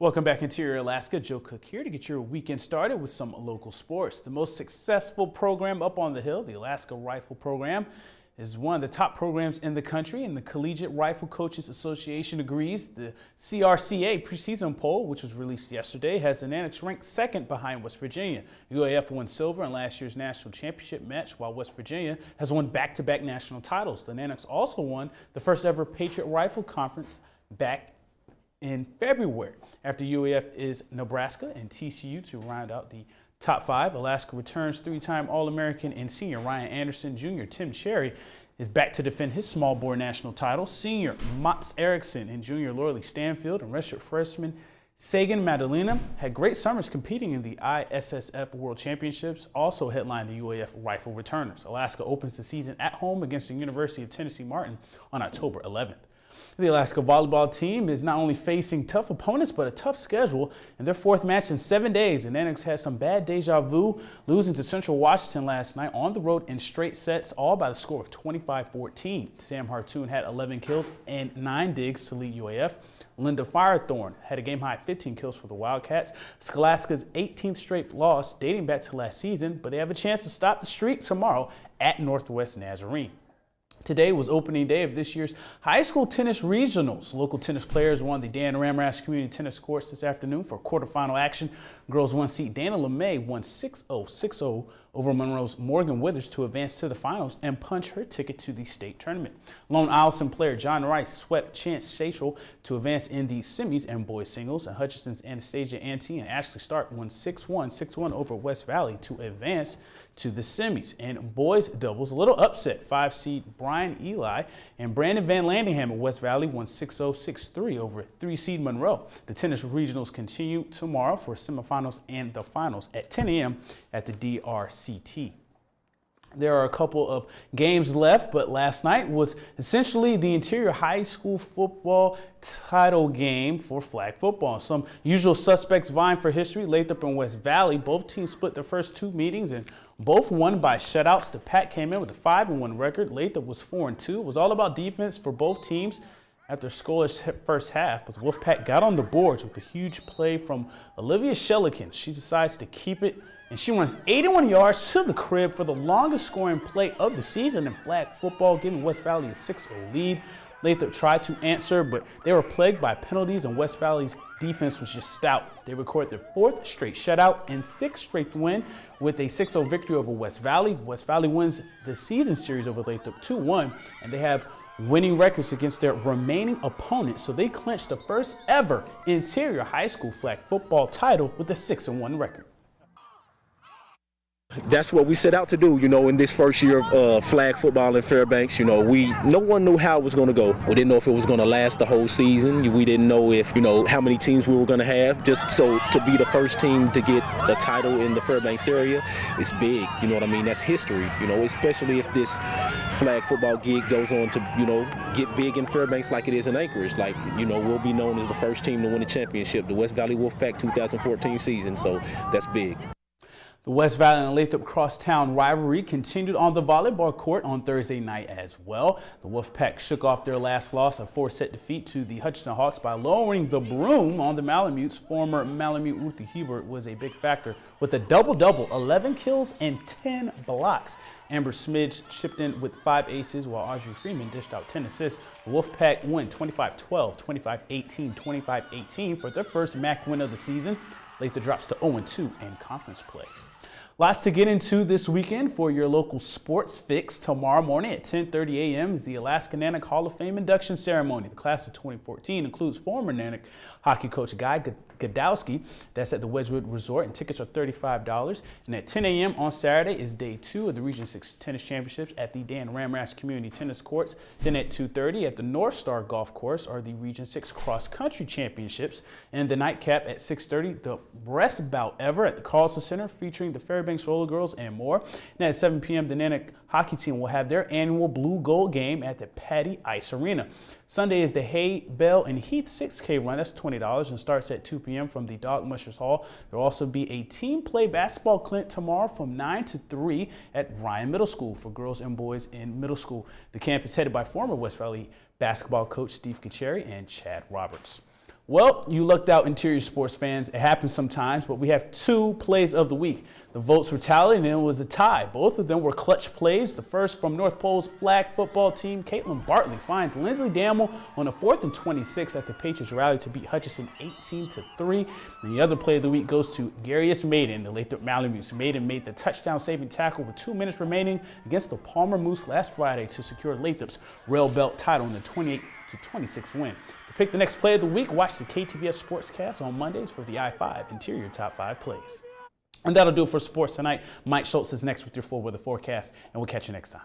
Welcome back, Interior Alaska. Joe Cook here to get your weekend started with some local sports. The most successful program up on the hill, the Alaska Rifle Program, is one of the top programs in the country, and the Collegiate Rifle Coaches Association agrees. The CRCA preseason poll, which was released yesterday, has the Naniks ranked second behind West Virginia. UAF won silver in last year's national championship match, while West Virginia has won back-to-back national titles. The Naniks also won the first ever Patriot Rifle Conference back in February. After UAF is Nebraska and TCU to round out the top five. Alaska returns three-time All-American and senior Ryan Anderson. Junior Tim Cherry is back to defend his small bore national title. Senior Mats Eriksson and junior Lorley Stanfield and redshirt freshman Sagan Madalena had great summers competing in the ISSF World Championships, also headlined the UAF Rifle Returners. Alaska opens the season at home against the University of Tennessee Martin on October 11th. The Alaska volleyball team is not only facing tough opponents, but a tough schedule in their fourth match in 7 days. And Naniks had some bad deja vu, losing to Central Washington last night on the road in straight sets, all by the score of 25-14. Sam Hartoon had 11 kills and 9 digs to lead UAF. Linda Firethorn had a game-high 15 kills for the Wildcats. Scholastica's 18th straight loss dating back to last season, but they have a chance to stop the streak tomorrow at Northwest Nazarene. Today was opening day of this year's high school tennis regionals. Local tennis players won the Dan Ramrash Community Tennis Courts this afternoon for quarterfinal action. Girls 1 seed Dana LeMay won 6-0, 6-0 over Monroe's Morgan Withers to advance to the finals and punch her ticket to the state tournament. Lone Isleson player John Rice swept Chance Shachel to advance in the semis and boys singles. And Hutchinson's Anastasia Ante and Ashley Stark won 6-1, 6-1 over West Valley to advance to the semis. And boys doubles, a little upset. 5 seed Brian Eli and Brandon Van Landingham at West Valley won 6-0, 6-3 over 3 seed Monroe. The tennis regionals continue tomorrow for semifinals and the finals at 10 a.m. at the DRCT. There are a couple of games left, but last night was essentially the Interior High School football title game for flag football. Some usual suspects vying for history, Lathrop and West Valley. Both teams split their first 2 meetings and both won by shutouts. The Pack came in with a 5-1 record. Lathrop was 4-2. It was all about defense for both teams after scoreless first half, but the Wolfpack got on the boards with a huge play from Olivia Shellican. She decides to keep it, and she runs 81 yards to the crib for the longest scoring play of the season in flag football, giving West Valley a 6-0 lead. Lathrop tried to answer, but they were plagued by penalties, and West Valley's defense was just stout. They recorded their 4th straight shutout and 6th straight win with a 6-0 victory over West Valley. West Valley wins the season series over Lathrop 2-1, and they have winning records against their remaining opponents, so they clinched the first ever Interior High School flag football title with a 6-1 record. That's what we set out to do, in this first year of flag football in Fairbanks. No one knew how it was going to go. We didn't know if it was going to last the whole season. We didn't know if, how many teams we were going to have. Just so to be the first team to get the title in the Fairbanks area, it's big. You know what I mean? That's history, especially if this flag football gig goes on to, get big in Fairbanks like it is in Anchorage. Like, we'll be known as the first team to win the championship, the West Valley Wolfpack 2014 season. So that's big. The West Valley and Lathrop crosstown rivalry continued on the volleyball court on Thursday night as well. The Wolfpack shook off their last loss, a 4-set defeat to the Hutchinson Hawks, by lowering the broom on the Malamutes. Former Malamute Ruthie Hebert was a big factor with a double-double, 11 kills and 10 blocks. Amber Smidge chipped in with 5 aces, while Audrey Freeman dished out 10 assists. The Wolfpack won 25-12, 25-18, 25-18 for their first MAC win of the season. Lathrop drops to 0-2 in conference play. Lots to get into this weekend for your local sports fix. Tomorrow morning at 10:30 a.m. is the Alaska Nanik Hall of Fame induction ceremony. The class of 2014 includes former Nanik hockey coach Guy Godowski. That's at the Wedgwood Resort, and tickets are $35. And at 10 a.m. on Saturday is day 2 of the Region 6 Tennis Championships at the Dan Ramrash Community Tennis Courts. Then at 2:30 at the North Star Golf Course are the Region 6 Cross Country Championships. And the nightcap at 6:30, the best bout ever at the Carlson Center featuring the Fairbanks Roller Girls and more. And at 7 p.m. the Nanik hockey team will have their annual Blue Gold game at the Patty Ice Arena. Sunday is the Hay, Bell, and Heath 6K run. That's $20 and starts at 2 p.m. from the Dog Mushers Hall. There will also be a team play basketball clinic tomorrow from 9 to 3 at Ryan Middle School for girls and boys in middle school. The camp is headed by former West Valley basketball coach Steve Kacheri and Chad Roberts. Well, you lucked out, Interior sports fans. It happens sometimes, but we have 2 plays of the week. The votes were tallied, and it was a tie. Both of them were clutch plays. The first from North Pole's flag football team, Caitlin Bartley finds Lindsley Damel on a 4th and 26 after Patriots rallied to beat Hutchinson 18-3. And the other play of the week goes to Garius Maiden, the Lathrop Malamutes. Maiden made the touchdown-saving tackle with 2 minutes remaining against the Palmer Moose last Friday to secure Lathrop's rail belt title in the 28-26 win. To pick the next play of the week, watch the KTVS Sportscast on Mondays for the I-5 Interior Top 5 plays. And that'll do it for sports tonight. Mike Schultz is next with your full weather forecast, and we'll catch you next time.